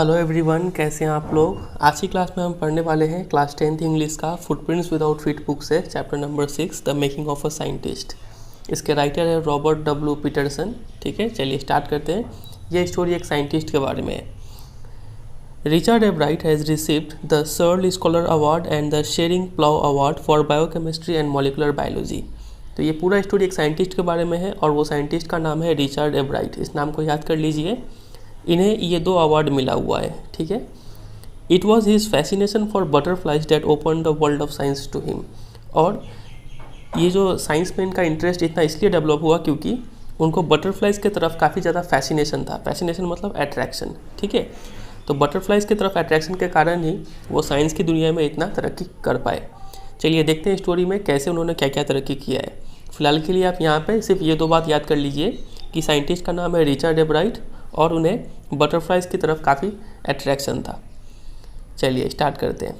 Hello everyone, कैसे हैं आप लोग। आज की क्लास में हम पढ़ने वाले हैं क्लास 10th इंग्लिश का फुटप्रिंट्स विदाउट फीट बुक से chapter number 6 the making of a scientist. इसके राइटर है रॉबर्ट डब्ल्यू पीटरसन। ठीक है, चलिए स्टार्ट करते हैं। ये स्टोरी एक साइंटिस्ट के बारे में है। Richard Ebright has received the Searle scholar award and the Schering Plough award for biochemistry and molecular biology. तो ये पूरा स्टोरी एक साइंटिस्ट के बारे में है और वो साइंटिस्ट का नाम है रिचर्ड एब्राइट। इस नाम को याद कर लीजिए। इन्हें ये 2 अवार्ड मिला हुआ है। ठीक है, it was his fascination for butterflies that open the world of science to him. और ये जो साइंस में इनका इंटरेस्ट इतना इसलिए डेवलप हुआ क्योंकि उनको बटरफ्लाइज की तरफ काफ़ी ज़्यादा फैसिनेशन था। फैसिनेशन मतलब अट्रैक्शन। ठीक है, तो बटरफ्लाइज की तरफ अट्रैक्शन के कारण ही वो साइंस की दुनिया में इतना तरक्की कर पाए। चलिए देखते हैं स्टोरी में कैसे उन्होंने क्या क्या तरक्की किया है। फिलहाल के लिए आप यहाँ पे सिर्फ ये 2 बात याद कर लीजिए कि साइंटिस्ट का नाम है रिचर्ड एब्राइट और उन्हें बटरफ्लाइज की तरफ काफ़ी अट्रैक्शन था। चलिए स्टार्ट करते हैं।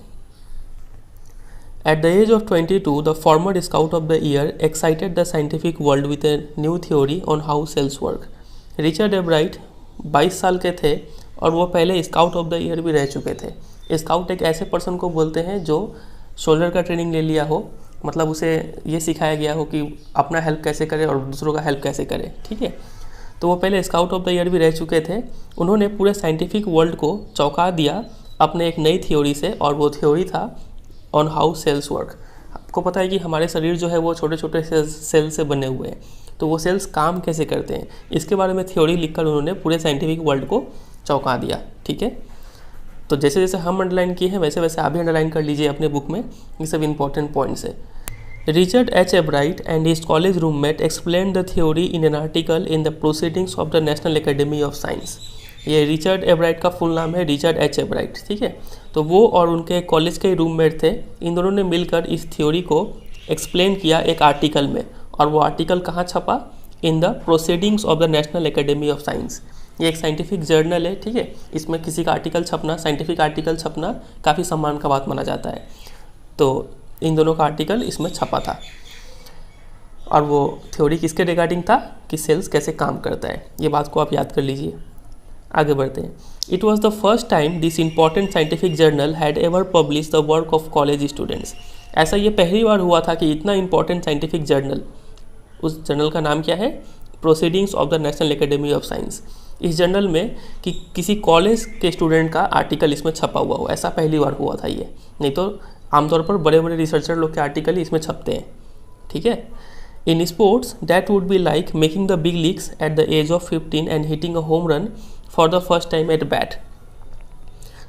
At the age of 22 the former scout of the year excited the scientific world with a new theory on how cells work. Richard Ebright 22 साल के थे और वो पहले स्काउट ऑफ द ईयर भी रह चुके थे। स्काउट एक ऐसे पर्सन को बोलते हैं जो सोल्जर का ट्रेनिंग ले लिया हो, मतलब उसे ये सिखाया गया हो कि अपना हेल्प कैसे करे और दूसरों का हेल्प कैसे करे। ठीक है, तो वो पहले स्काउट ऑफ द ईयर भी रह चुके थे। उन्होंने पूरे साइंटिफिक वर्ल्ड को चौंका दिया अपने एक नई थ्योरी से, और वो थ्योरी था ऑन हाउ सेल्स वर्क। आपको पता है कि हमारे शरीर जो है वो छोटे छोटे सेल से बने हुए हैं, तो वो सेल्स काम कैसे करते हैं इसके बारे में थ्योरी लिखकर उन्होंने पूरे साइंटिफिक वर्ल्ड को चौंका दिया। ठीक है, तो जैसे जैसे हम अंडरलाइन किए हैं वैसे वैसे आप भी अंडरलाइन कर लीजिए अपने बुक में। ये सब इंपॉर्टेंट पॉइंट्स है। Richard H. Ebright and his college roommate explained the theory in an article in the Proceedings of the National Academy of Science। ये रिचर्ड एब्राइट का फुल नाम है रिचर्ड एच एब्राइट। ठीक है, तो वो और उनके कॉलेज के रूममेट थे। इन दोनों ने मिलकर इस थ्योरी को एक्सप्लेन किया एक आर्टिकल में, और वो आर्टिकल कहाँ छपा? In the proceedings of the national academy of science. ये एक साइंटिफिक जर्नल है। ठीक है, इसमें किसी का आर्टिकल छपना, साइंटिफिक आर्टिकल छपना काफ़ी सम्मान का बात माना जाता है। तो इन दोनों का आर्टिकल इसमें छपा था और वो थ्योरी किसके रिगार्डिंग था कि सेल्स कैसे काम करता है। ये बात को आप याद कर लीजिए। आगे बढ़ते हैं। It was the first time this important scientific journal had ever publish the work of college students. ऐसा ये पहली बार हुआ था कि इतना इंपॉर्टेंट साइंटिफिक जर्नल, उस जर्नल का नाम क्या है? Proceedings of the national academy of science. इस जर्नल में कि किसी कॉलेज के स्टूडेंट का आर्टिकल इसमें छपा हुआ हो, ऐसा पहली बार हुआ था ये। नहीं तो आमतौर पर बड़े बड़े रिसर्चर लोग के आर्टिकल ही इसमें छपते हैं। ठीक है, in sports that would be like making the big leagues at the age of 15 and hitting a home run for the first time at bat.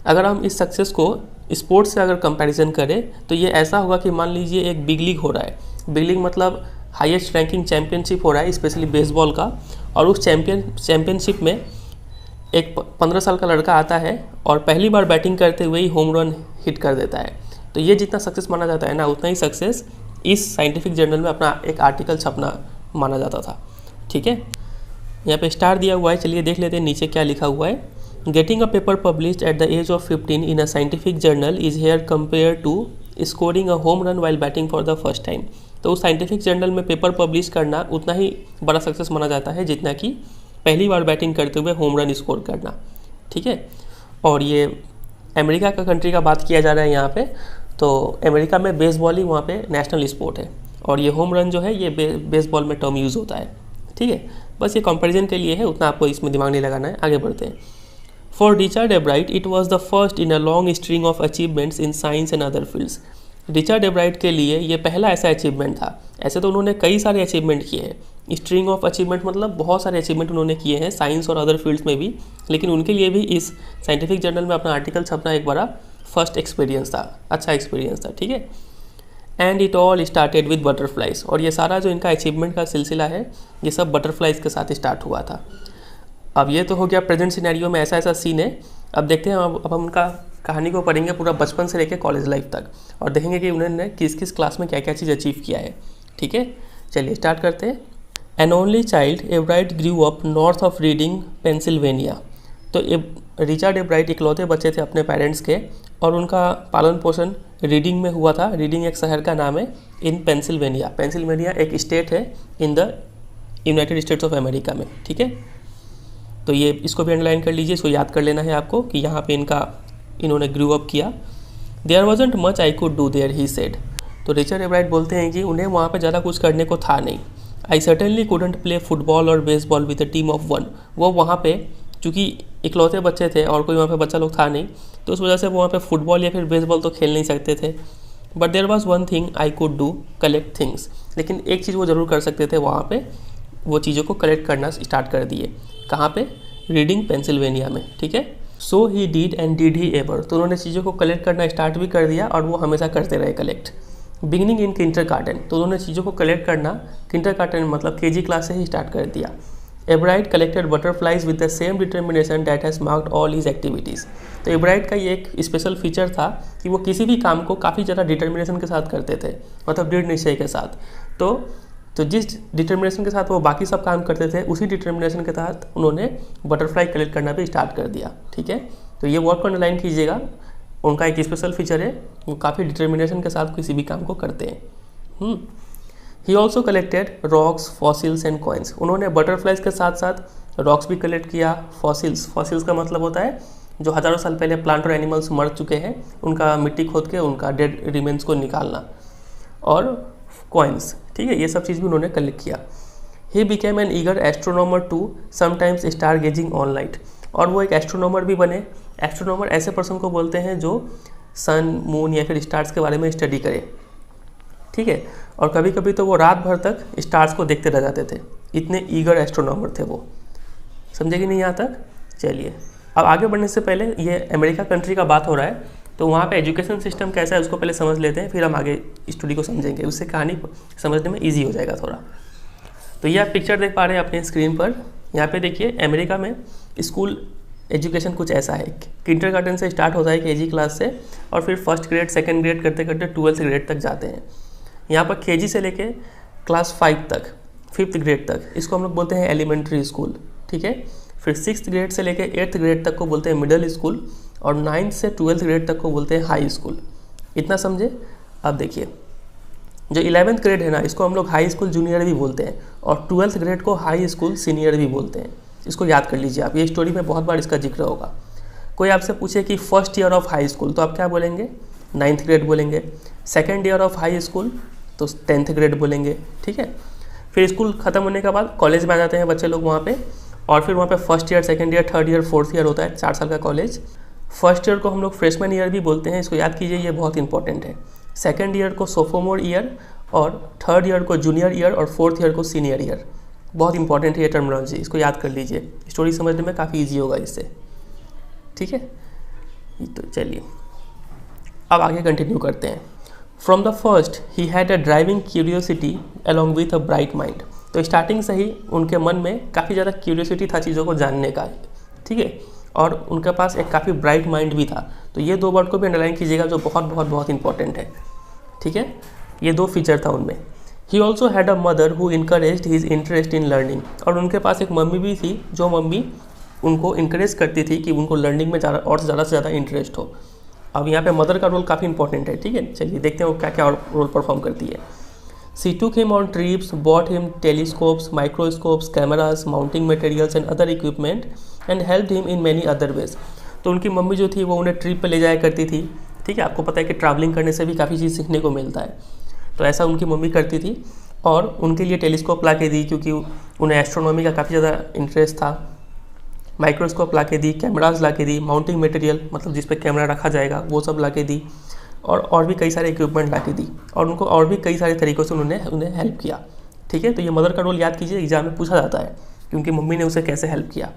अगर हम इस सक्सेस को स्पोर्ट्स से अगर कंपैरिजन करें तो ये ऐसा होगा कि मान लीजिए एक बिग लीग हो रहा है। बिग लीग मतलब हाईएस्ट रैंकिंग चैम्पियनशिप हो रहा है, स्पेशली बेसबॉल का, और उस चैम्पियनशिप में एक 15 साल का लड़का आता है और पहली बार बैटिंग करते हुए ही होम रन हिट कर देता है। तो ये जितना सक्सेस माना जाता है ना, उतना ही सक्सेस इस साइंटिफिक जर्नल में अपना एक आर्टिकल छपना माना जाता था। ठीक है, यहाँ पे स्टार दिया हुआ है। चलिए देख लेते हैं नीचे क्या लिखा हुआ है। Getting a paper published at the age of 15 in a scientific journal is here compare to scoring a home run while batting for the first time. तो उस साइंटिफिक जर्नल में पेपर पब्लिश करना उतना ही बड़ा सक्सेस माना जाता है जितना कि पहली बार बैटिंग करते हुए होम रन स्कोर करना। ठीक है, और ये अमेरिका का कंट्री का बात किया जा रहा है यहाँ पे। तो अमेरिका में बेसबॉल ही वहाँ पे नेशनल स्पोर्ट है, और ये होम रन जो है ये बेसबॉल में टर्म यूज़ होता है। ठीक है, बस ये कंपैरिजन के लिए है, उतना आपको इसमें दिमाग नहीं लगाना है। आगे बढ़ते हैं। For Richard एब्राइट it was the first in a long string of achievements in science and other fields. Richard एब्राइट के लिए ये पहला ऐसा अचीवमेंट था। ऐसे तो उन्होंने कई सारे अचीवमेंट किए हैं। स्ट्रिंग ऑफ अचीवमेंट मतलब बहुत सारे अचीवमेंट उन्होंने किए हैं साइंस और अदर फील्ड्स में भी, लेकिन उनके लिए भी इस साइंटिफिक जर्नल में अपना आर्टिकल छपना एक बड़ा फर्स्ट एक्सपीरियंस था, अच्छा एक्सपीरियंस था। ठीक है, and it all started with butterflies. और ये सारा जो इनका अचीवमेंट का सिलसिला है ये सब बटरफ्लाइज के साथ स्टार्ट हुआ था। अब ये तो हो गया प्रेजेंट सिनेरियो में ऐसा ऐसा सीन है। अब देखते हैं, अब हम उनका कहानी को पढ़ेंगे पूरा बचपन से लेकर कॉलेज लाइफ तक, और देखेंगे कि उन्होंने किस किस क्लास में क्या क्या चीज़ अचीव किया है। ठीक है, चलिए स्टार्ट करते हैं। An only child Ebright grew up north of Reading Pennsylvania. तो रिचर्ड एब्राइट इकलौते बच्चे थे अपने पेरेंट्स के, और उनका पालन पोषण रीडिंग में हुआ था। रीडिंग एक शहर का नाम है इन पेंसिल्वेनिया। पेंसिल्वेनिया एक स्टेट है in the United states of America में। ठीक है, तो ये इसको भी अंडरलाइन कर लीजिए, इसको याद कर लेना है आपको कि यहाँ पे इन्होंने ग्रू अप किया। There wasn't much I could do there he said. तो रिचर्ड एब्राइट बोलते हैं कि उन्हें वहाँ पे ज़्यादा कुछ करने को था नहीं। आई सर्टेनली कुडंट प्ले फुटबॉल और baseball with a team of one. वो वहाँ पे चूँकि इकलौते बच्चे थे और कोई वहाँ पे बच्चा लोग था नहीं, तो उस वजह से वो वहाँ पे फुटबॉल या फिर बेसबॉल तो खेल नहीं सकते थे। But there was one thing I could do, collect things. लेकिन एक चीज़ वो ज़रूर कर सकते थे, वहाँ पे वो चीज़ों को कलेक्ट करना स्टार्ट कर दिए। कहाँ पे? रीडिंग पेंसिल्वेनिया में, ठीक है। So he did and did he ever. तो उन्होंने चीज़ों को कलेक्ट करना स्टार्ट भी कर दिया और वो हमेशा करते रहे कलेक्ट। बिगिनिंग इन किंडरगार्टन, तो उन्होंने चीज़ों को कलेक्ट करना किंडरगार्टन मतलब केजी क्लास से ही स्टार्ट कर दिया। एब्राइट collected butterflies with the same determination that has marked all his activities. तो एब्राइट का ये एक स्पेशल फीचर था कि वो किसी भी काम को काफ़ी ज़्यादा डिटर्मिनेशन के साथ करते थे, मतलब दृढ़ निश्चय के साथ। तो जिस डिटर्मिनेशन के साथ वो बाकी सब काम करते थे, उसी डिटर्मिनेशन के तहत उन्होंने बटरफ्लाई कलेक्ट करना भी स्टार्ट कर दिया, ठीक है। तो ये वर्ड को अंडरलाइन कीजिएगा, उनका एक स्पेशल फीचर है, वो काफ़ी डिटर्मिनेशन के साथ किसी भी काम को करते हैं। He also collected rocks, fossils and coins. उन्होंने बटरफ्लाइज के साथ साथ रॉक्स भी कलेक्ट किया। फॉसिल्स का मतलब होता है जो हज़ारों साल पहले प्लांट और एनिमल्स मर चुके हैं, उनका मिट्टी खोद के उनका डेड रिमेन्स को निकालना, और कॉइन्स, ठीक है, ये सब चीज़ भी उन्होंने कलेक्ट किया। He became an eager astronomer too sometimes star gazing on light. और वो एक एस्ट्रोनॉमर भी बने। एस्ट्रोनॉमर ऐसे पर्सन को बोलते हैं जो सन, मून या फिर स्टार्स के बारे में स्टडी करे, ठीक है। और कभी कभी तो वो रात भर तक स्टार्स को देखते रह जाते थे, इतने ईगर एस्ट्रोनॉमर थे वो। समझे कि नहीं यहाँ तक? चलिए, अब आगे बढ़ने से पहले ये अमेरिका कंट्री का बात हो रहा है, तो वहाँ पे एजुकेशन सिस्टम कैसा है उसको पहले समझ लेते हैं, फिर हम आगे स्टोरी को समझेंगे, उससे कहानी समझने में ईजी हो जाएगा थोड़ा। तो ये आप पिक्चर देख पा रहे हैं अपने स्क्रीन पर। यहाँ पे देखिए, अमेरिका में स्कूल एजुकेशन कुछ ऐसा है। किंडरगार्टन से स्टार्ट होता है केजी क्लास से, और फिर फर्स्ट ग्रेड, सेकंड ग्रेड करते करते 12th ग्रेड तक जाते हैं। यहाँ पर केजी से लेके क्लास 5 तक, 5th ग्रेड तक, इसको हम लोग बोलते हैं एलिमेंट्री स्कूल, ठीक है। फिर 6th ग्रेड से लेके 8th ग्रेड तक को बोलते हैं मिडिल स्कूल, और 9th से 12th ग्रेड तक को बोलते हैं हाई स्कूल। इतना समझे? अब देखिए, जो 11th ग्रेड है ना, इसको हम लोग हाई स्कूल जूनियर भी बोलते हैं, और 12th ग्रेड को हाई स्कूल सीनियर भी बोलते हैं। इसको याद कर लीजिए आप, ये स्टोरी में बहुत बार इसका जिक्र होगा। कोई आपसे पूछे कि first year of high school, तो आप क्या बोलेंगे? 9th ग्रेड बोलेंगे। Second year of high school तो 10th ग्रेड बोलेंगे, ठीक है। फिर स्कूल ख़त्म होने के बाद कॉलेज में आ जाते हैं बच्चे लोग वहाँ पे, और फिर वहाँ पे first year, second year, third year, fourth year होता है, 4 साल का कॉलेज। फर्स्ट ईयर को हम लोग फ्रेशमैन ईयर भी बोलते हैं, इसको याद कीजिए, ये बहुत इंपॉर्टेंट है। सेकेंड ईयर को सोफोमोर ईयर, और थर्ड ईयर को जूनियर ईयर, और फोर्थ ईयर को सीनियर ईयर। बहुत इंपॉर्टेंट है ये टर्मिनोलॉजी, इसको याद कर लीजिए, स्टोरी समझने में काफ़ी ईजी होगा इससे, ठीक है। तो चलिए अब आगे कंटिन्यू करते हैं। From the first he had a driving curiosity along with a bright mind. तो स्टार्टिंग से ही उनके मन में काफ़ी ज़्यादा क्यूरियोसिटी था चीज़ों को जानने का, ठीक है, और उनके पास एक काफ़ी ब्राइट माइंड भी था। तो ये 2 वर्ड को भी अंडरलाइन कीजिएगा, जो बहुत बहुत बहुत इंपॉर्टेंट है, ठीक है। ये 2 फीचर था उनमें। He also had a mother who encouraged his interest in learning. और उनके पास एक मम्मी भी थी, जो मम्मी उनको इनकरेज करती थी कि उनको लर्निंग में ज़्यादा और ज़्यादा से ज़्यादा इंटरेस्ट हो। अब यहाँ पे मदर का रोल काफ़ी इंपॉर्टेंट है, ठीक है। चलिए देखते हैं वो क्या क्या रोल परफॉर्म करती है। She took him on trips, bought him telescopes, microscopes, cameras, mounting materials and other equipment, and helped him in many other ways. तो उनकी मम्मी जो थी वो उन्हें ट्रिप पे ले जाया करती थी, ठीक है। आपको पता है कि ट्रैवलिंग करने से भी काफ़ी चीज़ सीखने को मिलता है, तो ऐसा उनकी मम्मी करती थी। और उनके लिए टेलीस्कोप ला के दी, क्योंकि उन्हें एस्ट्रोनॉमी का काफ़ी ज़्यादा इंटरेस्ट था। माइक्रोस्कोप ला के दी, कैमराज ला के दी, माउंटिंग मटेरियल मतलब जिस पे कैमरा रखा जाएगा वो सब ला के दी, और भी कई सारे इक्विपमेंट ला के दी, और उनको और भी कई सारे तरीक़ों से उन्हें हेल्प किया, ठीक है। तो ये मदर का रोल याद कीजिए, एग्जाम में पूछा जाता है कि उनकी मम्मी ने उसे कैसे हेल्प किया।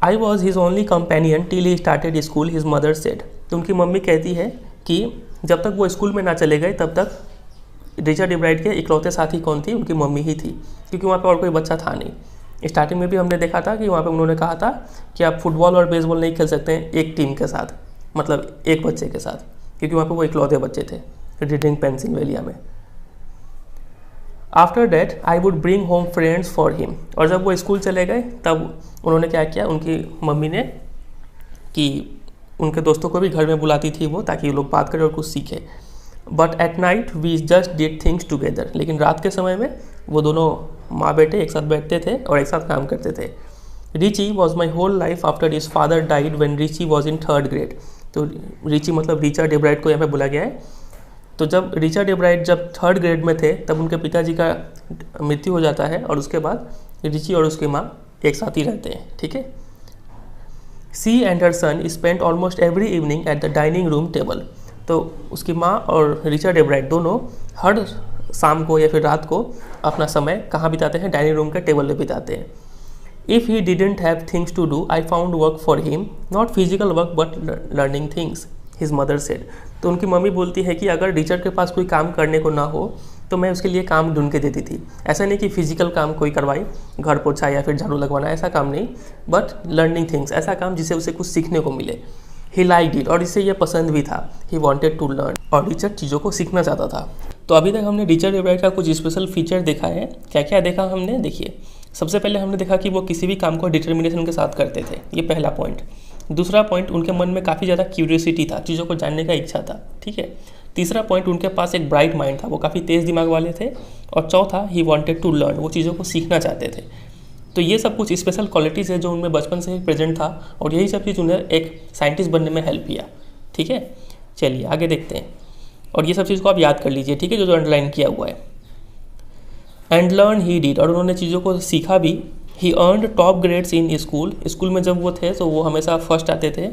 I was his only companion till he started school, his mother said. तो उनकी मम्मी कहती है कि जब तक वो स्कूल में ना चले गए तब तक रिचर्ड एब्राइट के इकलौते साथी कौन थी? उनकी मम्मी ही थी, क्योंकि वहाँ पे और कोई बच्चा था नहीं। स्टार्टिंग में भी हमने देखा था कि वहाँ पे उन्होंने कहा था कि आप फुटबॉल और बेसबॉल नहीं खेल सकते हैं एक टीम के साथ, मतलब एक बच्चे के साथ, क्योंकि वहाँ पे वो इकलौते बच्चे थे रीडिंग पेंसिल्वेनिया में। After that I would bring home friends for him. और जब वो स्कूल चले गए तब उन्होंने क्या किया, उनकी मम्मी ने, कि उनके दोस्तों को भी घर में बुलाती थी वो, ताकि वो लोग बात करें और कुछ सीखें। But at night we just did things together. लेकिन रात के समय में वो दोनों माँ बेटे एक साथ बैठते थे और एक साथ काम करते थे। Richie was my whole life after his father died when Richie was in 3rd grade. तो रिची मतलब रिचर्ड एब्राइट को यहाँ पे बोला गया है। तो जब रिचर्ड एब्राइट जब 3rd ग्रेड में थे तब उनके पिताजी का मृत्यु हो जाता है और उसके बाद रिची और उसकी माँ एक साथ ही रहते हैं। ठीक है। She and her son spend almost every evening at the dining room table. तो उसकी माँ और रिचर्ड एब्राइट दोनों हर शाम को या फिर रात को अपना समय कहाँ बिताते हैं? डाइनिंग रूम के टेबल पे बिताते हैं। If he didn't have things to do I found work for him, not physical work but learning things, his mother said. तो उनकी मम्मी बोलती है कि अगर रिचर्ड के पास कोई काम करने को ना हो तो मैं उसके लिए काम ढूंढ के देती थी। ऐसा नहीं कि फिजिकल काम कोई करवाई, घर पोछा या फिर झाड़ू लगवाना, ऐसा काम नहीं, बट लर्निंग थिंग्स, ऐसा काम जिससे उसे कुछ सीखने को मिले। ही लाइक्ड इट, और इसे यह पसंद भी था। ही वॉन्टेड टू लर्न, और रिचर्ड चीज़ों को सीखना चाहता था। तो अभी तक हमने रिचर्ड एब्राइट का कुछ स्पेशल फीचर देखा है। क्या क्या देखा हमने? देखिए, सबसे पहले हमने देखा कि वो किसी भी काम को डिटर्मिनेशन के साथ करते थे, ये पहला पॉइंट। दूसरा पॉइंट, उनके मन में काफ़ी ज़्यादा क्यूरियोसिटी था, चीज़ों को जानने का इच्छा था। ठीक है। तीसरा पॉइंट, उनके पास एक ब्राइट माइंड था, वो काफ़ी तेज़ दिमाग वाले थे। और चौथा, ही वॉन्टेड टू लर्न, वो चीज़ों को सीखना चाहते थे। तो ये सब कुछ स्पेशल क्वालिटीज़ है जो उनमें बचपन से ही प्रेजेंट था, और यही सब चीज़ उन्हें एक साइंटिस्ट बनने में हेल्प किया। ठीक है। चलिए आगे देखते हैं, और ये सब चीज़ को आप याद कर लीजिए। ठीक है, जो अंडरलाइन किया हुआ है। एंड लर्न ही डिड, और उन्होंने चीज़ों को सीखा भी। He earned top grades in school, school में जब वो थे तो वो हमेशा फर्स्ट आते थे।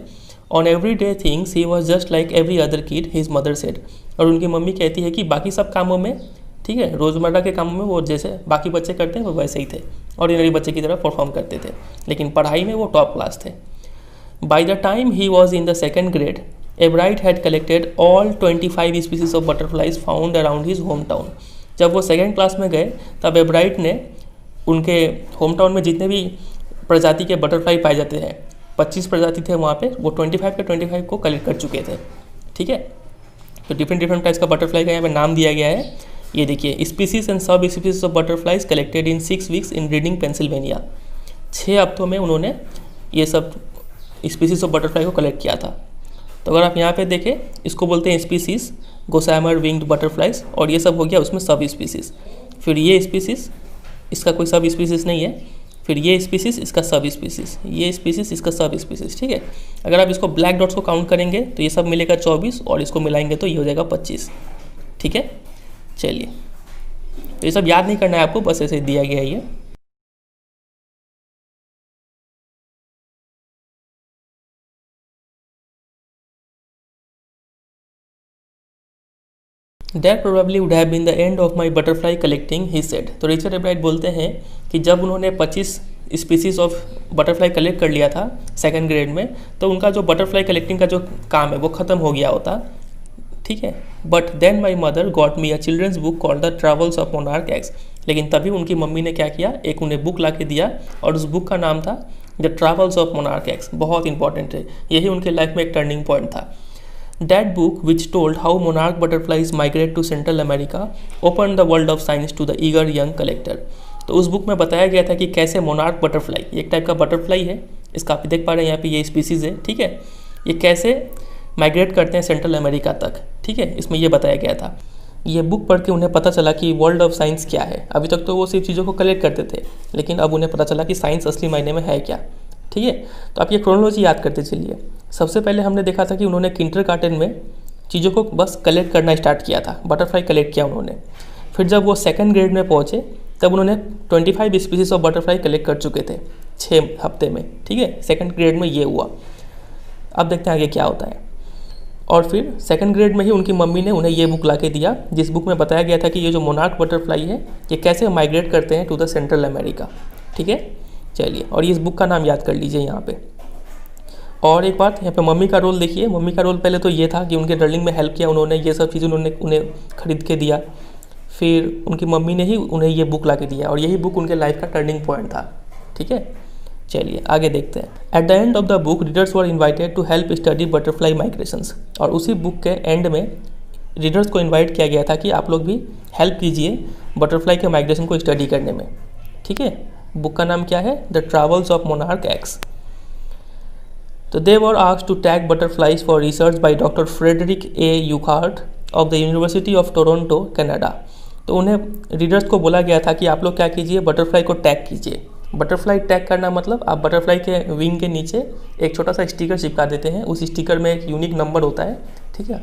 On every day things he was just like every other kid, his mother said. और उनकी मम्मी कहती है कि बाकी सब कामों में, ठीक है, रोज़मर्रा के कामों में वो जैसे बाकी बच्चे करते हैं वो वैसे ही थे, ऑर्डिनरी बच्चे की तरह परफॉर्म करते थे, लेकिन पढ़ाई में वो टॉप क्लास थे। By the time he was in the 2nd grade, एब्राइट had collected all 25 species of butterflies found around his home town. जब वो 2nd क्लास में गए तब एब्राइट ने उनके होम टाउन में जितने भी प्रजाति के बटरफ्लाई पाए जाते हैं, 25 प्रजाति थे वहाँ पे, वो 25 के 25 को कलेक्ट कर चुके थे। ठीक है। तो डिफरेंट टाइप्स का बटरफ्लाई का यहाँ पे नाम दिया गया है। ये देखिए, species and sub species of butterflies collected in 6 weeks in reading Pennsylvania. 6 हफ्तों में उन्होंने ये सब स्पीसीज ऑफ बटरफ्लाई को कलेक्ट किया था। तो अगर आप यहाँ पे देखें, इसको बोलते हैं स्पीसीज, गोसामर विंग्ड बटरफ्लाइज, और ये सब हो गया उसमें सब स्पीसीज। फिर ये स्पीसीज, इसका कोई सब स्पीसीज नहीं है। फिर ये स्पीसीज, इसका सब स्पीसीज, ये स्पीसीज, इसका सब स्पीसीज। ठीक है। अगर आप इसको ब्लैक डॉट्स को काउंट करेंगे तो ये सब मिलेगा 24, और इसको मिलाएंगे तो ये हो जाएगा 25। ठीक है। चलिए, तो ये सब याद नहीं करना है आपको, बस ऐसे दिया गया है ये। That probably would have been the end of my butterfly collecting, he said. तो रिचर्ड एब्राइट बोलते हैं कि जब उन्होंने 25 स्पीसीज ऑफ बटरफ्लाई कलेक्ट कर लिया था 2nd ग्रेड में, तो उनका जो बटरफ्लाई कलेक्टिंग का जो काम है वो ख़त्म हो गया होता। ठीक है। But then my mother got me a children's book called the travels of monarch X. लेकिन तभी उनकी मम्मी ने क्या किया, एक उन्हें बुक ला के दिया, और उस बुक का नाम था the travels of monarch x. बहुत इंपॉर्टेंट है, यही उनके लाइफ में एक टर्निंग पॉइंट था। That book, which told how monarch butterflies migrate to Central America, opened the world of science to the eager young collector. तो उस बुक में बताया गया था कि कैसे मोनार्क बटरफ्लाई, एक टाइप का बटरफ्लाई है, इसका आप देख पा रहे हैं यहाँ पे ये स्पीसीज़ है। ठीक है। ये कैसे माइग्रेट करते हैं सेंट्रल अमेरिका तक। ठीक है। इसमें ये बताया गया था। ये बुक पढ़ के उन्हें पता चला कि वर्ल्ड ऑफ साइंस क्या है। अभी तक तो वो सिर्फ चीज़ों को कलेक्ट करते थे, लेकिन अब उन्हें पता चला कि साइंस असली मायने में है क्या। ठीक है। तो आप ये क्रोनोलॉजी याद करते चलिए। सबसे पहले हमने देखा था कि उन्होंने किंडरगार्टन में चीज़ों को बस कलेक्ट करना स्टार्ट किया था, बटरफ्लाई कलेक्ट किया उन्होंने। फिर जब वो 2nd ग्रेड में पहुँचे तब उन्होंने 25 स्पीसीज ऑफ बटरफ्लाई कलेक्ट कर चुके थे 6 हफ्ते में। ठीक है। 2nd ग्रेड में ये हुआ। अब देखते हैं आगे क्या होता है। और फिर 2nd ग्रेड में ही उनकी मम्मी ने उन्हें ये बुक ला के दिया, जिस बुक में बताया गया था कि ये जो मोनार्क बटरफ्लाई है ये कैसे माइग्रेट करते हैं टू द सेंट्रल अमेरिका। ठीक है। चलिए, और इस बुक का नाम याद कर लीजिए यहाँ पे। और एक बात, यहाँ पे मम्मी का रोल देखिए। मम्मी का रोल पहले तो ये था कि उनके लर्निंग में हेल्प किया उन्होंने, ये सब चीज़ उन्हें खरीद के दिया। फिर उनकी मम्मी ने ही उन्हें ये बुक ला के दिया, और यही बुक उनके लाइफ का टर्निंग पॉइंट था। ठीक है। चलिए आगे देखते हैं। At the end of the book readers were invited to help study butterfly migrations. और उसी बुक के एंड में रीडर्स को इन्वाइट किया गया था कि आप लोग भी हेल्प कीजिए बटरफ्लाई के माइग्रेशन को स्टडी करने में। ठीक है। बुक का नाम क्या है? The travels of monarch x. तो they were asked to tag butterflies for research by doctor Frederick A Urquhart of the University of Toronto Canada. तो उन्हें रीडर्स को बोला गया था कि आप लोग क्या कीजिए, बटरफ्लाई को टैग कीजिए। बटरफ्लाई टैग करना मतलब आप बटरफ्लाई के विंग के नीचे एक छोटा सा स्टिकर चिपका देते हैं। उस स्टिकर में एक यूनिक नंबर होता है, ठीक है,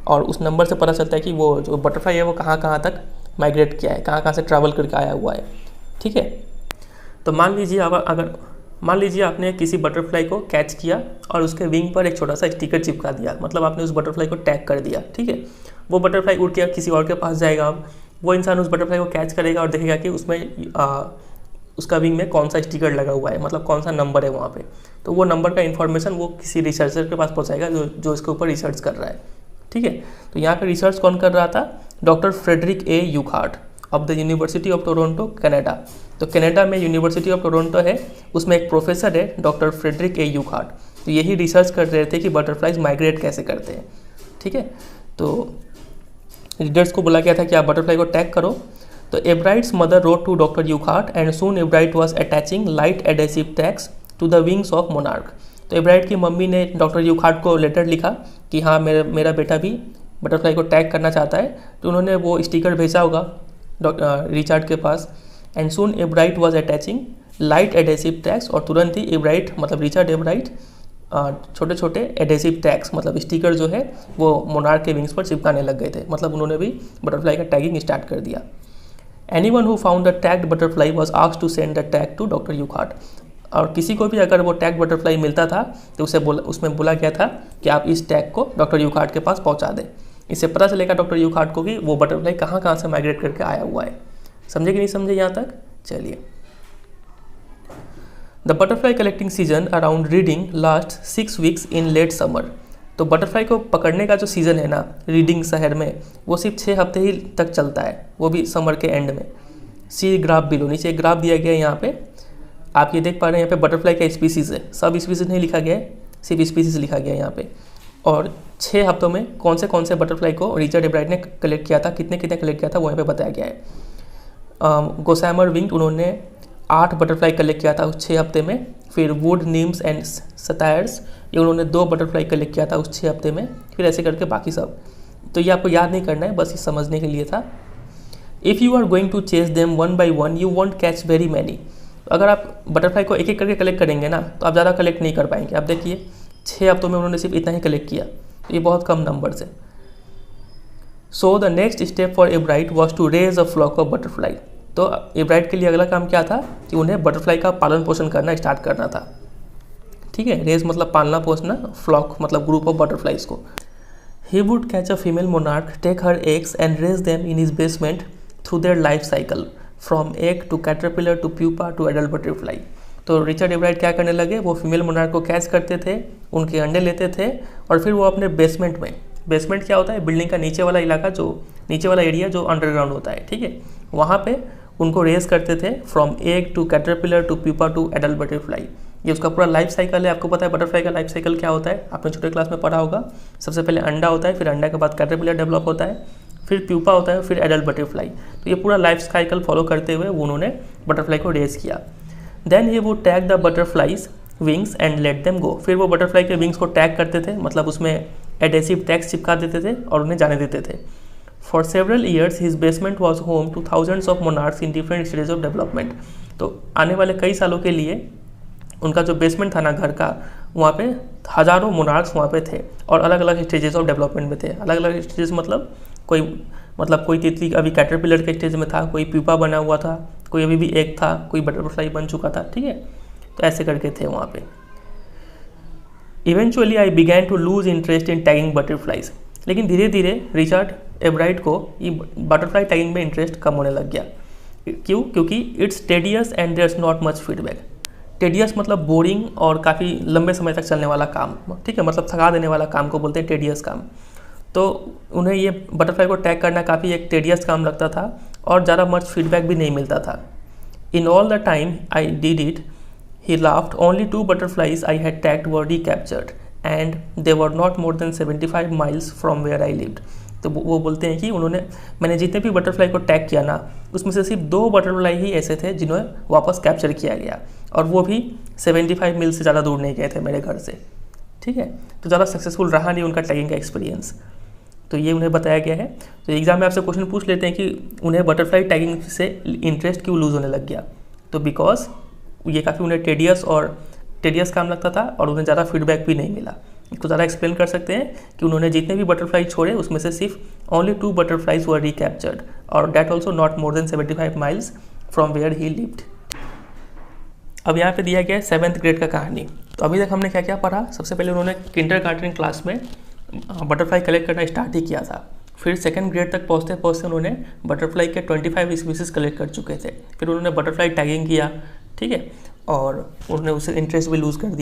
और उस नंबर से पता चलता है कि वो जो बटरफ्लाई है वो कहाँ कहाँ तक माइग्रेट किया है, कहाँ कहाँ से ट्रैवल करके आया हुआ है, ठीक है। तो मान लीजिए आपने किसी बटरफ्लाई को कैच किया और उसके विंग पर एक छोटा सा स्टिकर चिपका दिया, मतलब आपने उस बटरफ्लाई को टैग कर दिया, ठीक है। वो बटरफ्लाई उड़ के किसी और के पास जाएगा, अब वो इंसान उस बटरफ्लाई को कैच करेगा और देखेगा कि उसमें उसका विंग में कौन सा स्टिकर लगा हुआ है, मतलब कौन सा नंबर है वहाँ पे। तो वो नंबर का इन्फॉर्मेशन वो किसी रिसर्चर के पास पहुँचाएगा जो इसके ऊपर रिसर्च कर रहा है, ठीक है। तो यहाँ पे रिसर्च कौन कर रहा था? Doctor Frederick A Urquhart of the University of Toronto, Canada. तो कनाडा में यूनिवर्सिटी ऑफ टोरंटो है, उसमें एक प्रोफेसर है डॉक्टर फ्रेडरिक ए यूखार्ट। तो यही रिसर्च कर रहे थे कि बटरफ्लाइज माइग्रेट कैसे करते हैं, ठीक है। तो रीडर्स को बोला गया था कि आप बटरफ्लाई को टैग करो। तो Ebright's mother wrote to doctor Urquhart and soon Ebright was attaching light adhesive tags to the wings of monarch. तो एब्राइट की मम्मी ने डॉक्टर यूखार्ट को लेटर लिखा कि हाँ मेरा बेटा भी बटरफ्लाई को टैग करना चाहता है। तो उन्होंने वो स्टिकर भेजा होगा रिचर्ड के पास। And soon Ebright was attaching light adhesive tags, और तुरंत ही एब्राइट मतलब रिचर्ड एब्राइट छोटे छोटे एडेसिव टैग्स मतलब स्टिकर जो है वो मोनार्क के विंग्स पर चिपकाने लग गए थे, मतलब उन्होंने भी बटरफ्लाई का टैगिंग स्टार्ट कर दिया। Anyone who found the tagged butterfly was asked to send the tag to doctor Urquhart. और किसी को भी अगर वो टैग बटरफ्लाई मिलता था तो उसमें बोला गया था कि आप इस टैग को डॉक्टर यूखार्ट के पास पहुंचा दें। इससे पता चलेगा डॉक्टर यूखार्ट को कि वो बटरफ्लाई कहाँ कहाँ से माइग्रेट करके आया हुआ है। समझे कि नहीं समझे यहाँ तक? चलिए। The butterfly collecting season around Reading last 6 weeks in late summer. तो बटरफ्लाई को पकड़ने का जो सीज़न है ना रीडिंग शहर में, वो सिर्फ 6 हफ्ते ही तक चलता है, वो भी समर के एंड में। सी ग्राफ बिलो, नीचे एक ग्राफ दिया गया है यहाँ पे, आप ये देख पा रहे हैं। यहाँ पे बटरफ्लाई का स्पीसीज़ है, सब स्पीसीज़ नहीं लिखा गया है, सिर्फ स्पीसीज़ लिखा गया है यहाँ पे। और 6 हफ्तों में कौन से बटरफ्लाई को रिचर्ड एब्राइट ने कलेक्ट किया था, कितने कलेक्ट किया था, वो यहाँ पे बताया गया है। गोसैमर विंग उन्होंने 8 बटरफ्लाई कलेक्ट किया था उस 6 हफ्ते में। फिर वुड नीम्स एंड सटायर्स, ये उन्होंने 2 बटरफ्लाई कलेक्ट किया था उस 6 हफ्ते में। फिर ऐसे करके बाकी सब, तो ये आपको याद नहीं करना है, बस ये समझने के लिए था। If you are going to chase them one by one you won't catch very many. अगर आप बटरफ्लाई को एक एक करके कलेक्ट करेंगे ना तो आप ज़्यादा कलेक्ट नहीं कर पाएंगे। आप देखिए 6 हफ्तों में उन्होंने सिर्फ इतना ही कलेक्ट किया, ये बहुत कम नंबर है। So the next step for Ebright was to raise a flock of butterfly. तो एब्राइट के लिए अगला काम क्या था कि उन्हें बटरफ्लाई का पालन पोषण करना स्टार्ट करना था, ठीक है। रेज मतलब पालना पोषना, फ्लॉक मतलब ग्रुप ऑफ बटरफ्लाइज को। He would catch a female monarch, take her eggs and raise them in his basement through their life cycle from egg to caterpillar to pupa to adult butterfly. तो Richard Ebright क्या करने लगे, वो female monarch को catch करते थे, उनके अंडे लेते थे और फिर वो अपने बेसमेंट में, बेसमेंट क्या होता है, बिल्डिंग का नीचे वाला इलाका, जो नीचे वाला एरिया जो अंडरग्राउंड होता है, ठीक है, वहाँ पे उनको रेज करते थे from egg to caterpillar to pupa to adult butterfly. ये उसका पूरा लाइफ साइकिल है। आपको पता है बटरफ्लाई का लाइफ साइकिल क्या होता है, आपने छोटे क्लास में पढ़ा होगा। सबसे पहले अंडा होता है, फिर अंडा के बाद कैटरपिलर डेवलप होता है, फिर प्यूपा होता है, फिर एडल्ट बटरफ्लाई। तो ये पूरा लाइफ साइकिल फॉलो करते हुए उन्होंने बटरफ्लाई को रेज किया। Then he would tag the butterflies wings and let them go. फिर वो बटरफ्लाई के विंग्स को टैग करते थे, मतलब उसमें एडेसिव टैग्स चिपका देते थे और उन्हें जाने देते थे। For several years his basement was home two thousands of monarchs in different stages of development. तो आने वाले कई सालों के लिए उनका जो बेसमेंट था ना घर का, वहाँ पे हज़ारों मोनार्क्स वहाँ पे थे और अलग अलग स्टेजेस ऑफ डेवलपमेंट में थे। अलग अलग स्टेजेस मतलब कोई तितली अभी कैटरपिलर के स्टेज में था, कोई प्यूपा बना हुआ था, कोई अभी भी एग था, कोई बटरफ्लाई बन चुका था, ठीक है। तो ऐसे करके थे वहाँ पे। Eventually I began to lose interest in tagging butterflies. लेकिन धीरे धीरे रिचर्ड एब्राइट को ये बटरफ्लाई टैगिंग में इंटरेस्ट कम होने लग गया। क्यों? क्योंकि it's tedious and there is not much feedback. Tedious मतलब बोरिंग और काफ़ी लंबे समय तक चलने वाला काम, ठीक है, मतलब थका देने वाला काम को बोलते हैं टेडियस काम। तो उन्हें ये बटरफ्लाई को टैग करना काफ़ी एक टेडियस काम लगता था और ज़्यादा मच फीडबैक भी नहीं मिलता था। In all the time I did it he laughed, only 2 butterflies I had tagged were recaptured and they were not more than 75 miles from where I lived. तो वो बोलते हैं कि मैंने जितने भी बटरफ्लाई को टैग किया ना, उसमें से सिर्फ 2 बटरफ्लाई ही ऐसे थे जिन्हें वापस कैप्चर किया गया, और वो भी 75 मील से ज़्यादा दूर नहीं गए थे मेरे घर से, ठीक है। तो ज़्यादा सक्सेसफुल रहा नहीं उनका टैगिंग का एक्सपीरियंस। तो ये उन्हें बताया गया है। तो एग्जाम में आपसे क्वेश्चन पूछ लेते हैं कि उन्हें बटरफ्लाई टैगिंग से इंटरेस्ट क्यों लूज़ होने लग गया। तो बिकॉज ये काफ़ी उन्हें टेडियस काम लगता था और उन्हें ज़्यादा फीडबैक भी नहीं मिला। तो ज़्यादा एक्सप्लेन कर सकते हैं कि उन्होंने जितने भी बटरफ्लाई छोड़े उसमें से सिर्फ ओनली 2 बटरफ्लाइज वर रिकैप्चर्ड और that also not more than 75 miles from where he lived. अब यहाँ पे दिया गया है 7th ग्रेड का कहानी। तो अभी तक हमने क्या क्या पढ़ा। सबसे पहले उन्होंने किंडरगार्टन क्लास में बटरफ्लाई कलेक्ट करना स्टार्ट ही किया था। फिर 2nd ग्रेड तक पहुँचते पहुँचते उन्होंने बटरफ्लाई के 25 स्पीसीज कलेक्ट कर चुके थे। फिर उन्होंने बटरफ्लाई टैगिंग किया, ठीक है, और उन्होंने उससे इंटरेस्ट भी लूज़ कर दिया।